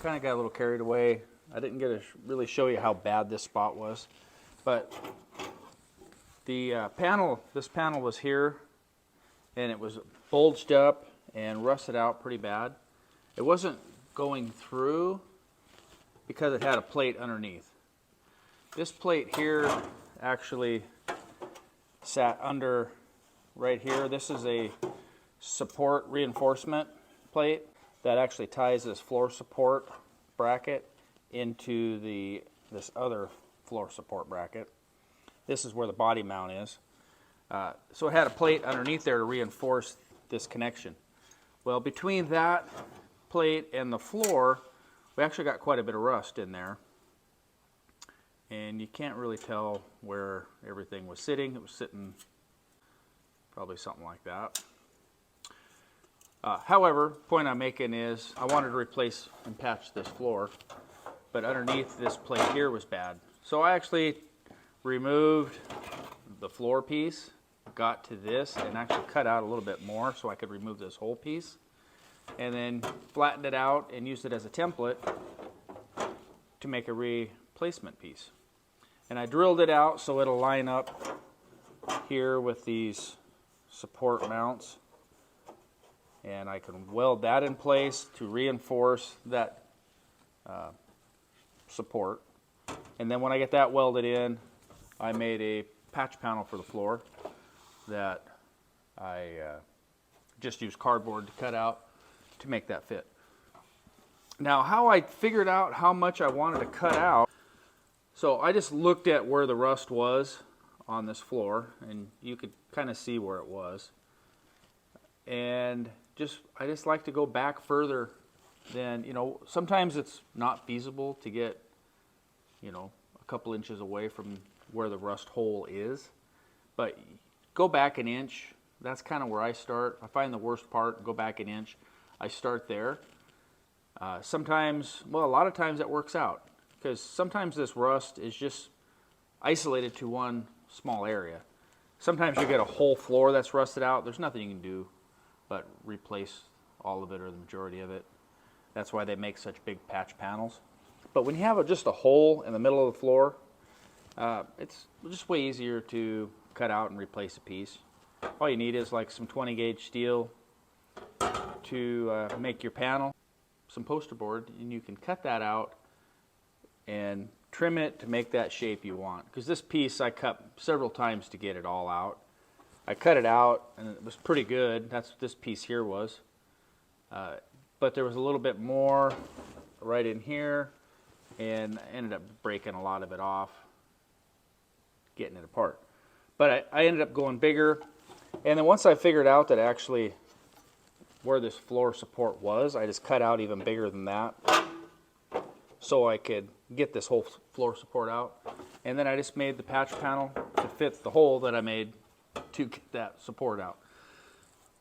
kind of got a little carried away. I didn't get to really show you how bad this spot was, but the this panel was here, and it was bulged up and rusted out pretty bad. It wasn't going through because it had a plate underneath. This plate here actually sat under right here. This is a support reinforcement plate that actually ties this floor support bracket into this other floor support bracket. This is where the body mount is. So it had a plate underneath there to reinforce this connection. Well, between that plate and the floor, we actually got quite a bit of rust in there. And you can't really tell where everything was sitting. It was sitting probably something like that. However, point I'm making is I wanted to replace and patch this floor, but underneath this plate here was bad. So I actually removed the floor piece, got to this, and actually cut out a little bit more so I could remove this whole piece, and then flattened it out and used it as a template to make a replacement piece. And I drilled it out so it'll line up here with these support mounts, and I can weld that in place to reinforce that support. And then when I get that welded in, I made a patch panel for the floor that I just used cardboard to cut out to make that fit. Now, how I figured out how much I wanted to cut out, so I just looked at where the rust was on this floor, and you could kind of see where it was. And I just like to go back further than, sometimes it's not feasible to get, a couple inches away from where the rust hole is. But go back an inch. That's kind of where I start. I find the worst part, go back an inch. I start there. Sometimes, well, a lot of times that works out, because sometimes this rust is just isolated to one small area. Sometimes you get a whole floor that's rusted out. There's nothing you can do but replace all of it or the majority of it. That's why they make such big patch panels. But when you have just a hole in the middle of the floor, it's just way easier to cut out and replace a piece. All you need is like some 20 gauge steel to make your panel, some poster board, and you can cut that out and trim it to make that shape you want. Because this piece I cut several times to get it all out. I cut it out and it was pretty good. That's what this piece here was. But there was a little bit more right in here, and I ended up breaking a lot of it off, getting it apart. But I ended up going bigger, and then once I figured out that actually where this floor support was, I just cut out even bigger than that so I could get this whole floor support out. And then I just made the patch panel to fit the hole that I made to get that support out.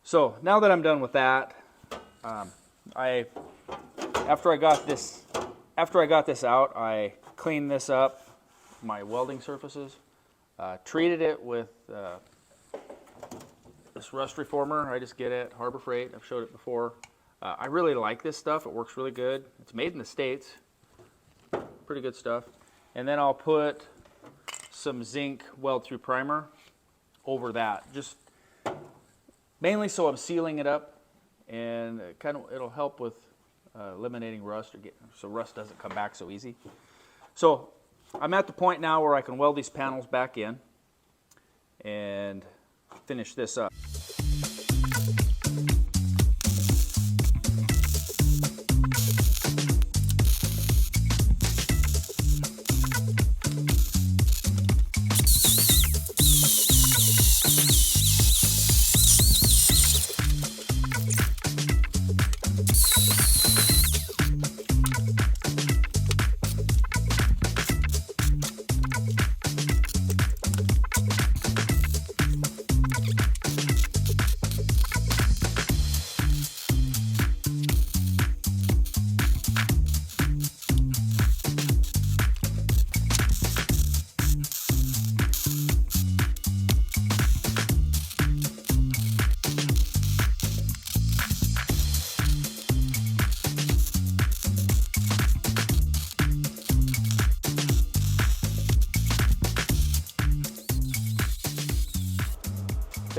So now that I'm done with that, after I got this out, I cleaned this up, my welding surfaces, treated it with this rust reformer. I just get it, Harbor Freight. I've showed it before. I really like this stuff. It works really good. It's made in the States. Pretty good stuff. And then I'll put some zinc weld-through primer over that, just mainly so I'm sealing it up, and it'll help with eliminating rust, so rust doesn't come back so easy. So I'm at the point now where I can weld these panels back in and finish this up.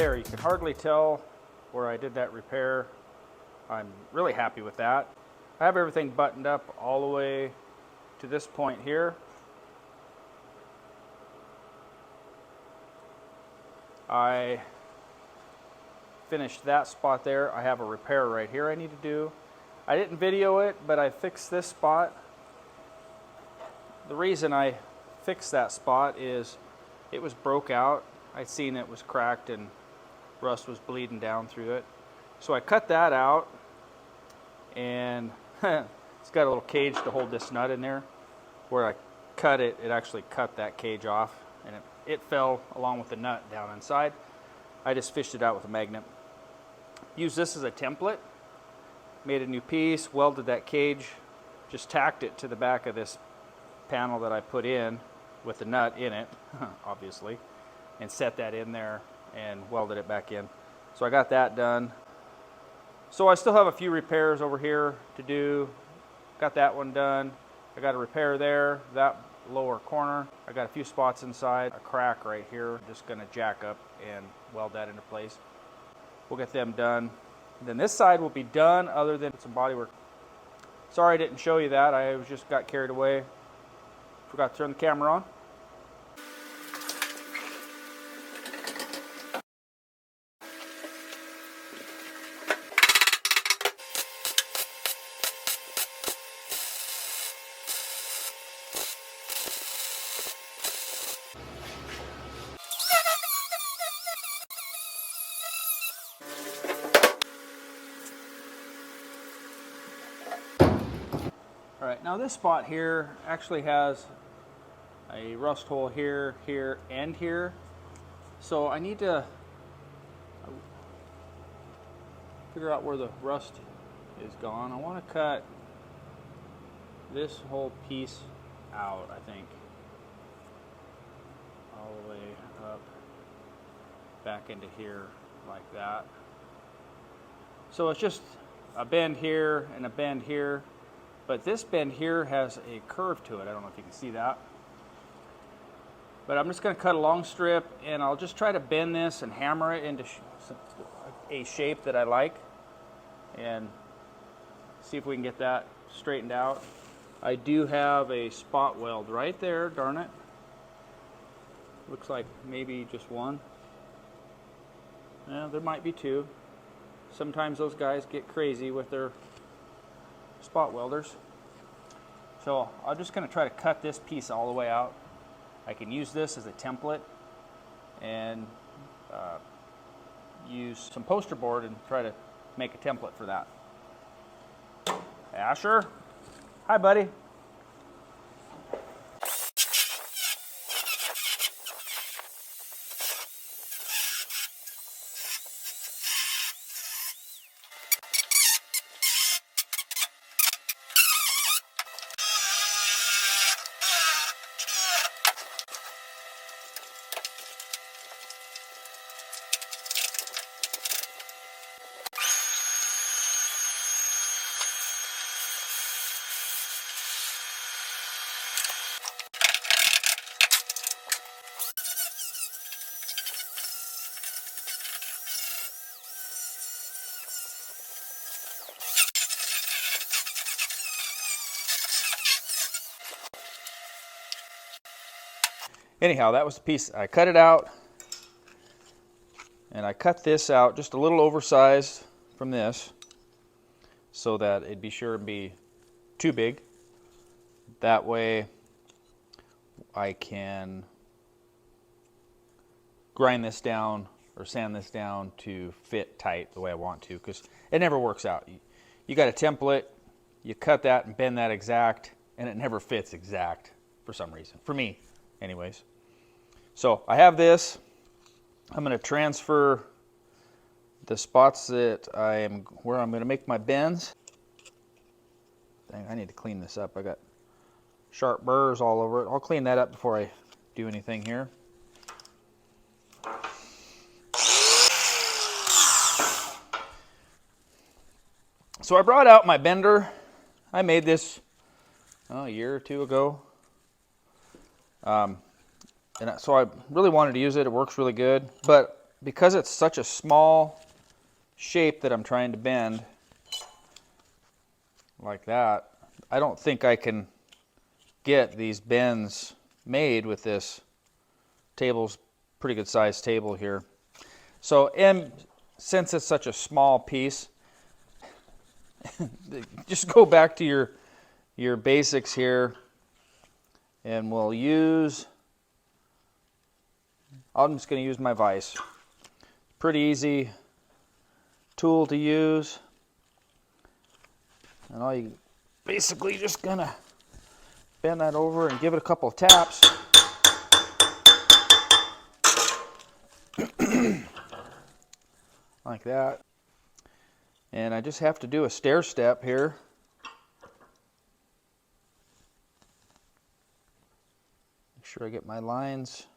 there. You can hardly tell where I did that repair. I'm really happy with that. I have everything buttoned up all the way to this point here. I finished that spot there. I have a repair right here I need to do. I didn't video it, but I fixed this spot. The reason I fixed that spot is it was broke out. I'd seen it was cracked and rust was bleeding down through it. So I cut that out, and it's got a little cage to hold this nut in there. Where I cut it, it actually cut that cage off, and it fell along with the nut down inside. I just fished it out with a magnet. Used this as a template, made a new piece, welded that cage, just tacked it to the back of this panel that I put in with the nut in it, obviously, and set that in there and welded it back in. So I got that done. So I still have a few repairs over here to do. Got that one done. I got a repair there, that lower corner. I got a few spots inside, a crack right here. Just gonna jack up and weld that into place. We'll get them done. Then this side will be done other than some body work. Sorry I didn't show you that. I just got carried away. Forgot to turn the camera on. All right, now this spot here actually has a rust hole here, here, and here. So I need to figure out where the rust is gone. I want to cut this whole piece out, I think. All the way up, back into here like that. So it's just a bend here and a bend here. But this bend here has a curve to it. I don't know if you can see that. But I'm just going to cut a long strip, and I'll just try to bend this and hammer it into a shape that I like, and see if we can get that straightened out. I do have a spot weld right there, darn it. Looks like maybe just one. Yeah, there might be two. Sometimes those guys get crazy with their spot welders. So I'm just going to try to cut this piece all the way out. I can use this as a template and use some poster board and try to make a template for that. Asher, hi buddy. Anyhow, that was the piece. I cut it out, and I cut this out just a little oversized from this so that it'd be sure to be too big. That way I can grind this down or sand this down to fit tight the way I want to, because it never works out. You got a template, you cut that and bend that exact, and it never fits exact for some reason. For me, anyways. So I have this. I'm going to transfer the spots that where I'm going to make my bends. Dang, I need to clean this up. I got sharp burrs all over it. I'll clean that up before I do anything here. So I brought out my bender. I made this a year or two ago. And so I really wanted to use it. It works really good. But because it's such a small shape that I'm trying to bend like that, I don't think I can get these bends made with this table's pretty good sized table here. So, and since it's such a small piece, just go back to your basics here, and we'll use, I'm just going to use my vise. Pretty easy tool to use. And all you basically just gonna bend that over and give it a couple of taps. Like that. And I just have to do a stair step here. Make sure I get my lines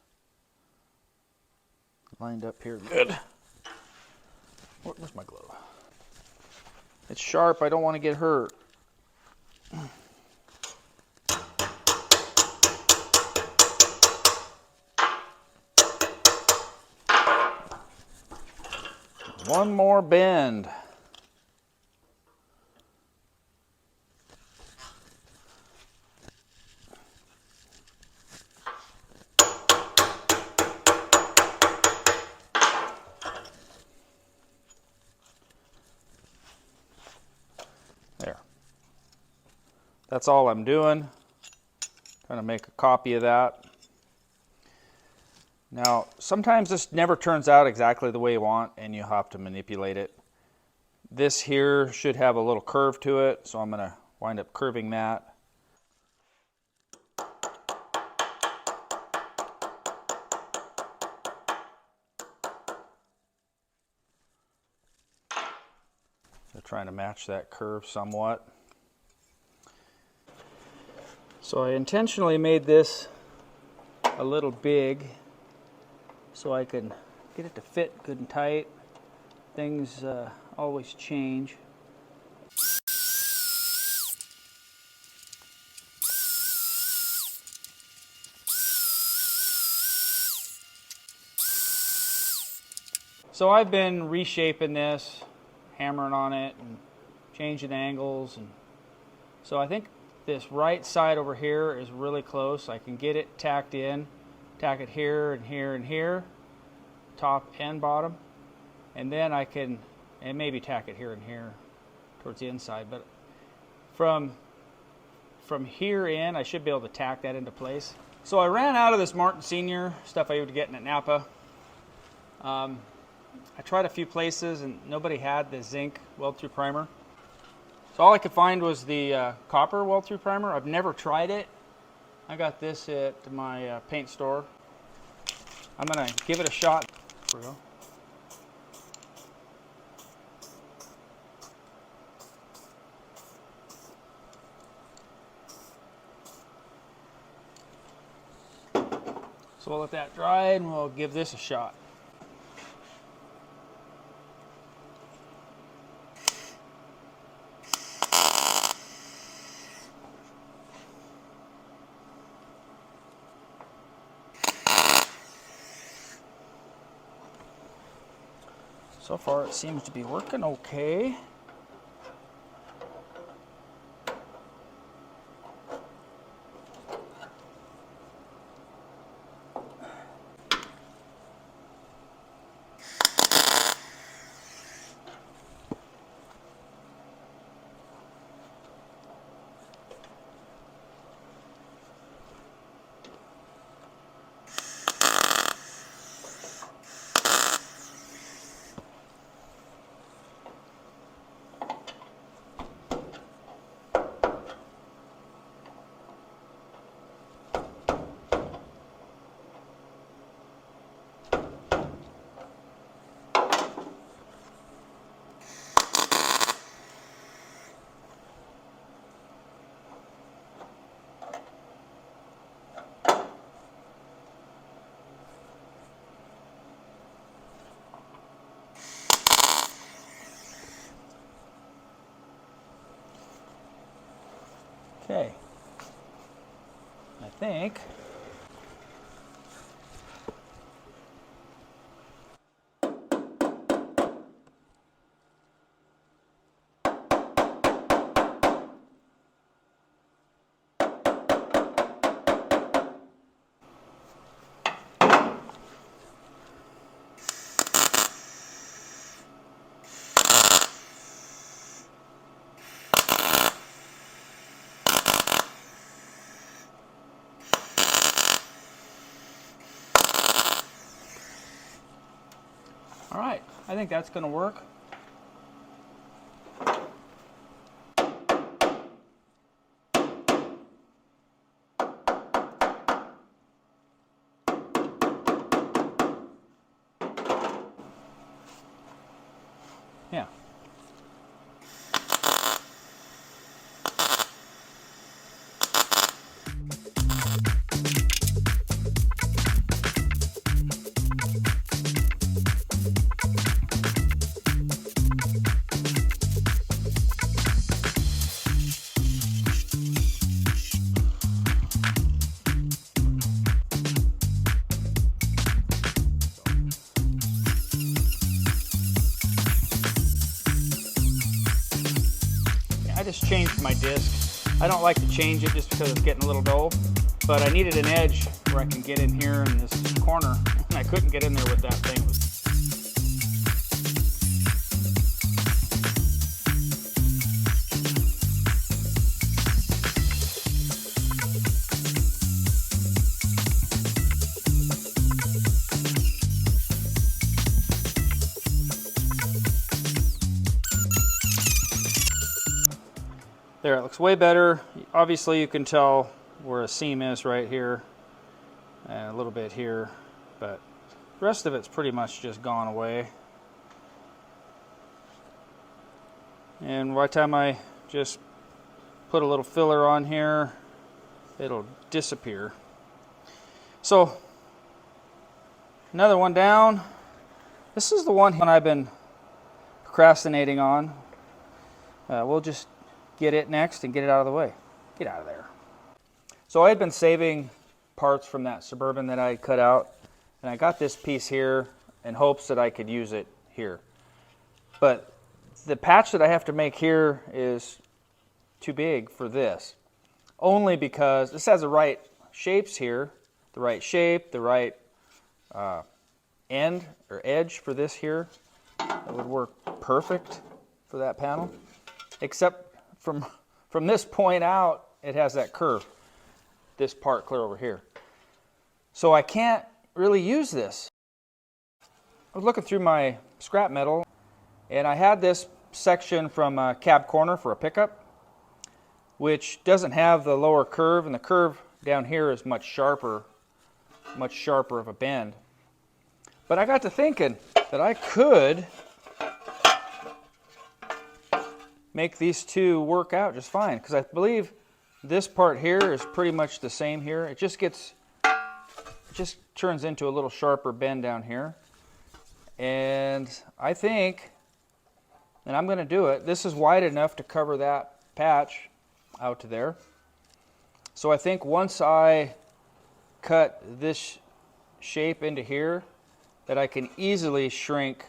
lined up here good. Where's my glove? It's sharp, I don't want to get hurt. One more bend. There. That's all I'm doing. Trying to make a copy of that. Now, sometimes this never turns out exactly the way you want, and you have to manipulate it. This here should have a little curve to it, so I'm going to wind up curving that. So trying to match that curve somewhat. So I intentionally made this a little big so I can get it to fit good and tight. Things always change. So I've been reshaping this, hammering on it and changing angles, and so I think this right side over here is really close. I can get it tacked in, tack it here and here and here, top and bottom, and then I can, and maybe tack it here and here towards the inside, but from here in I should be able to tack that into place. So I ran out of this Martin Senior stuff I would get in at Napa. I tried a few places and nobody had the zinc weld-through primer. So all I could find was the copper weld-through primer. I've never tried it. I got this at my paint store. I'm gonna give it a shot. There we go. So we'll let that dry and we'll give this a shot. So far it seems to be working okay. Okay, I think All right, I think that's going to work. Yeah. I just changed my disc. I don't like to change it just because it's getting a little dull, but I needed an edge where I can get in here in this corner, and I couldn't get in there with that thing. There, it looks way better. Obviously you can tell where a seam is right here and a little bit here, but the rest of it's pretty much just gone away. And by the time I just put a little filler on here, it'll disappear. So another one down. This is the one I've been procrastinating on. We'll just get it next and get it out of the way. Get out of there. So I had been saving parts from that Suburban that I cut out, and I got this piece here in hopes that I could use it here. But the patch that I have to make here is too big for this, only because this has the right shapes here, the right shape, the right end or edge for this here. That would work perfect for that panel, except from this point out, it has that curve, this part clear over here. So I can't really use this. I was looking through my scrap metal, and I had this section from a cab corner for a pickup, which doesn't have the lower curve, and the curve down here is much sharper of a bend. But I got to thinking that I could make these two work out just fine, because I believe this part here is pretty much the same here. It just turns into a little sharper bend down here. And I think, and I'm going to do it, this is wide enough to cover that patch out to there. So I think once I cut this shape into here, that I can easily shrink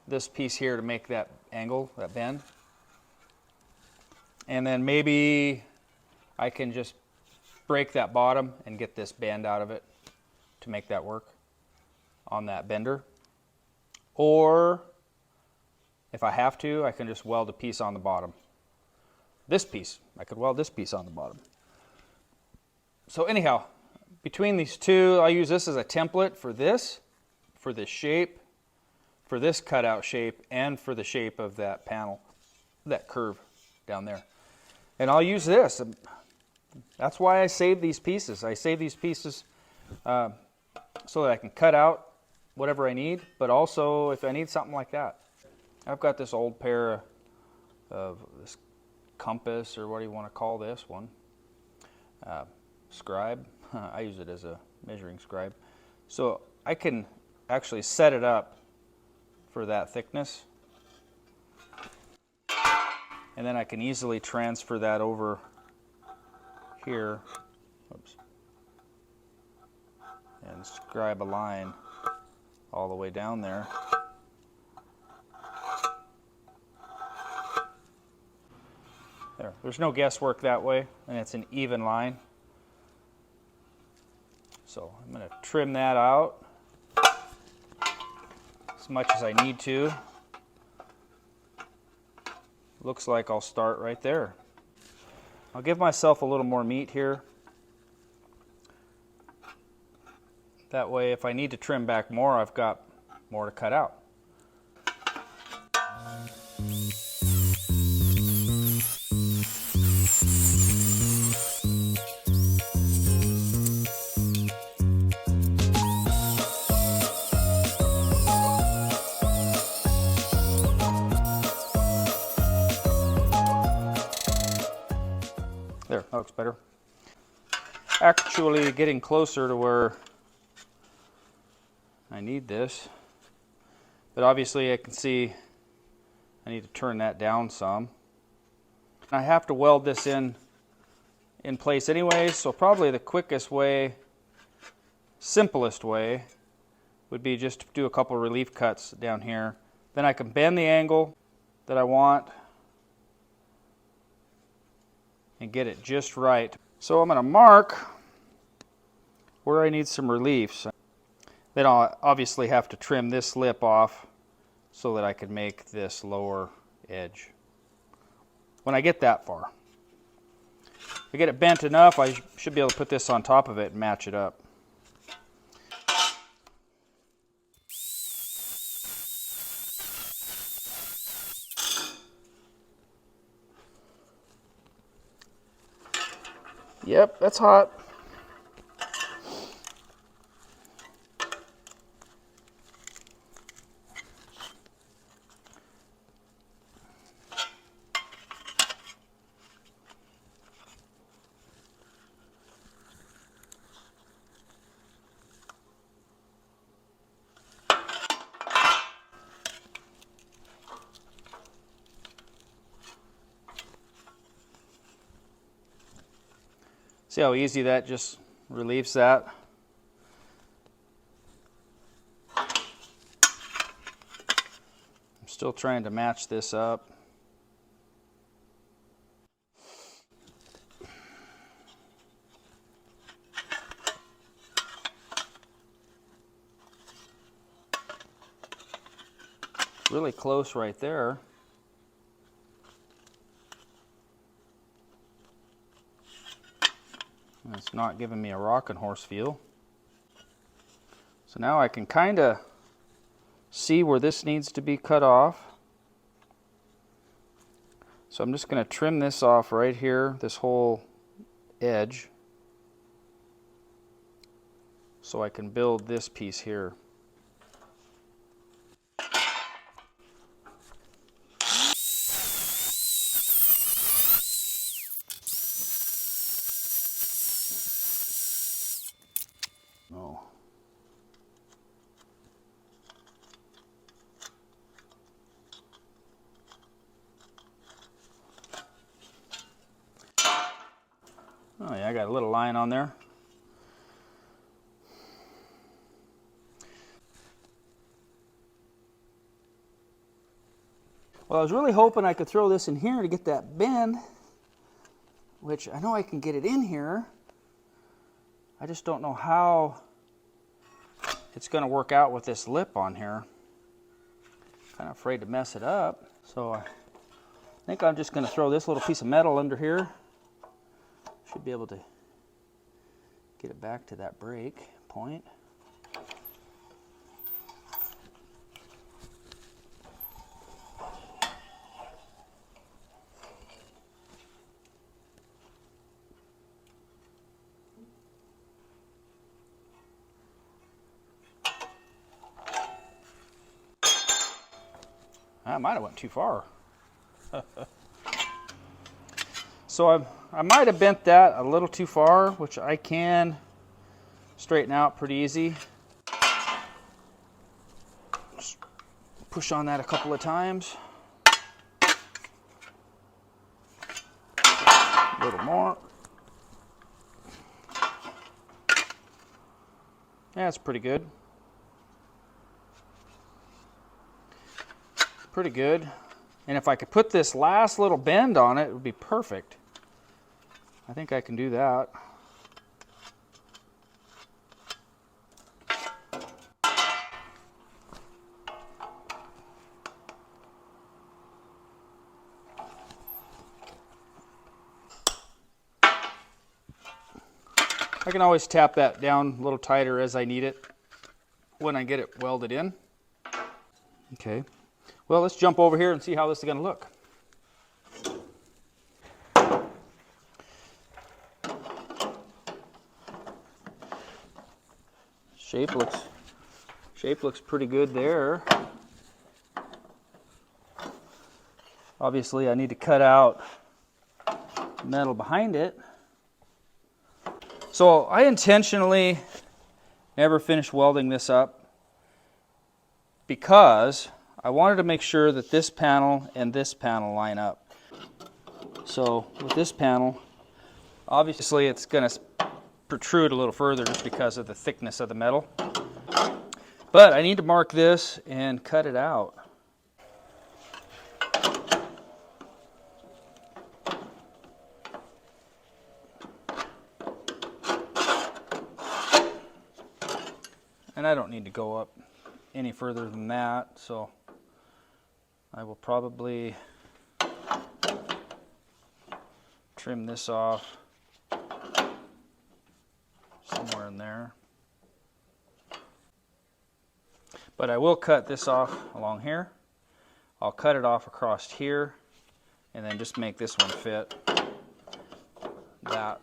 this piece here to make that angle, that bend. And then maybe I can just break that bottom and get this bend out of it to make that work on that bender. Or if I have to, I can just weld a piece on the bottom. This piece, I could weld this piece on the bottom. So anyhow, between these two, I'll use this as a template for this shape, for this cutout shape, and for the shape of that panel, that curve down there. And I'll use this. That's why I save these pieces. I save these pieces so that I can cut out whatever I need, but also if I need something like that. I've got this old pair of this compass, or what do you want to call this one? Scribe. I use it as a measuring scribe. So I can actually set it up for that thickness. And then I can easily transfer that over here. Oops. And scribe a line all the way down there. There's no guesswork that way, and it's an even line. So I'm going to trim that out as much as I need to. Looks like I'll start right there. I'll give myself a little more meat here. That way, if I need to trim back more, I've got more to cut out. There, that looks better. Actually getting closer to where I need this, but obviously I can see I need to turn that down some. I have to weld this in place anyway, so probably the quickest way, simplest way, would be just to do a couple relief cuts down here. Then I can bend the angle that I want and get it just right. So I'm going to mark where I need some reliefs. Then I'll obviously have to trim this lip off so that I can make this lower edge. When I get that far, if I get it bent enough, I should be able to put this on top of it and match it up. Yep, that's hot. See how easy that just relieves that? I'm still trying to match this up. Really close right there. It's not giving me a rocking horse feel. So now I can kind of see where this needs to be cut off. So I'm just going to trim this off right here, this whole edge, so I can build this piece here. Oh. Oh yeah, I got a little line on there. Well, I was really hoping I could throw this in here to get that bend, which I know I can get it in here. I just don't know how it's going to work out with this lip on here. Kind of afraid to mess it up. So I think I'm just going to throw this little piece of metal under here. Should be able to get it back to that break point. I might have went too far. So I might have bent that a little too far, which I can straighten out pretty easy. Just push on that a couple of times. A little more. Yeah, that's pretty good. Pretty good. And if I could put this last little bend on it, it would be perfect. I think I can do that. I can always tap that down a little tighter as I need it when I get it welded in. Okay. Well, let's jump over here and see how this is going to look. Shape looks pretty good there. Obviously, I need to cut out metal behind it. So I intentionally never finished welding this up because I wanted to make sure that this panel and this panel line up. So with this panel, obviously it's going to protrude a little further just because of the thickness of the metal. But I need to mark this and cut it out. And I don't need to go up any further than that, so I will probably trim this off somewhere in there. But I will cut this off along here. I'll cut it off across here and then just make this one fit that.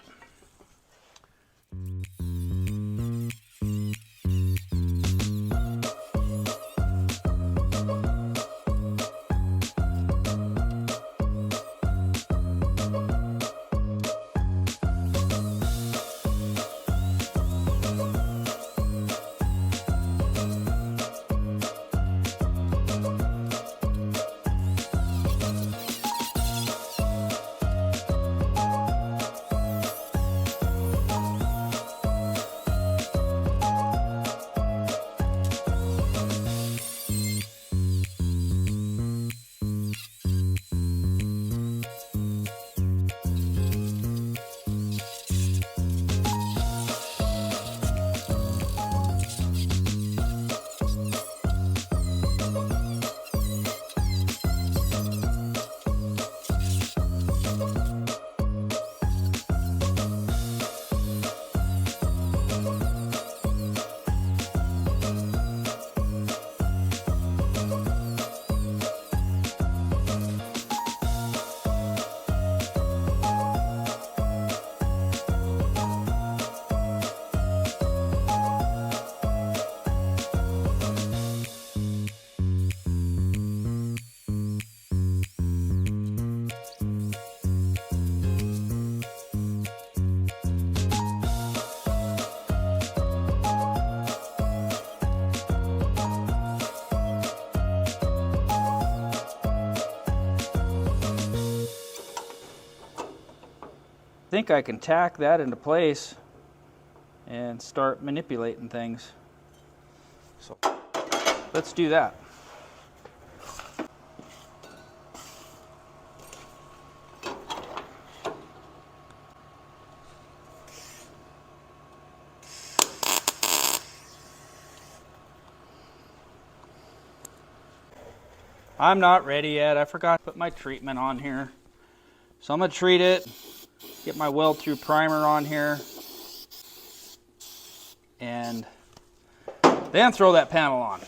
I think I can tack that into place and start manipulating things. So let's do that. I'm not ready yet. I forgot to put my treatment on here. So I'm going to treat it, get my weld through primer on here, and then throw that panel on.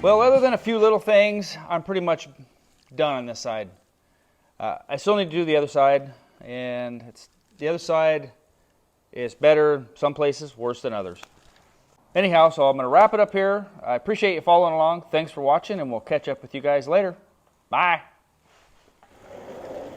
Well, other than a few little things, I'm pretty much done on this side. I still need to do the other side, and the other side is better some places, worse than others. Anyhow, so I'm going to wrap it up here. I appreciate you following along. Thanks for watching, and we'll catch up with you guys later. Bye.